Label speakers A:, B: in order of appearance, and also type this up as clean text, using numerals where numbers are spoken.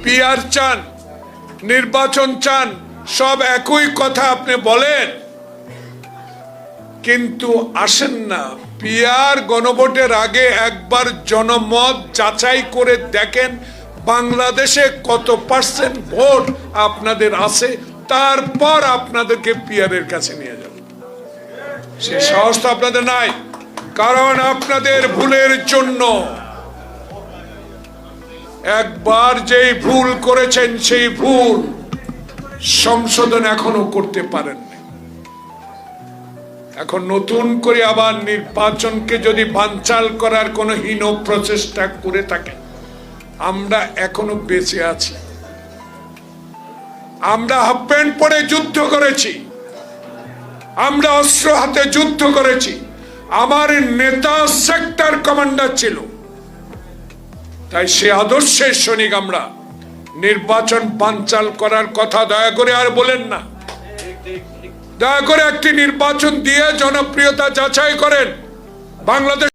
A: PR চান, নির্বাচন চান, সব একই কথা আপনি বলেন, কিন্তু আসেন না পিআর গণভোটের আগে একবার জনমত যাচাই করে দেখেন বাংলাদেশে কত পার্সেন্ট ভোট আপনাদের আছে, তারপর আপনাদেরকে পিআর এর কাছে নিয়ে যাব। সে সাহস তো আপনাদের নাই, কারণ আপনাদের ভুলের জন্য একবার যেই ভুল করেছেন সেই ভুল সংশোধন এখনো করতে পারেন। এখন নতুন করে আবার নির্বাচনকে যদি বানচাল করার কোন হীন প্রচেষ্টা করে থাকে, আমরা এখনো বেঁচে আছি। আমরা হাফ প্যান্ট পরে যুদ্ধ করেছি, আমরা অস্ত্র হাতে যুদ্ধ করেছি। আমার নেতা সেক্টর কমান্ডার ছিল, তাই সে আদর্শের সৈনিক আমরা। নির্বাচন বানচাল করার কথা দয়া করে আর বলেন না। দয়া করে একটি নির্বাচন দিয়ে জনপ্রিয়তা যাচাই করেন। বাংলাদেশ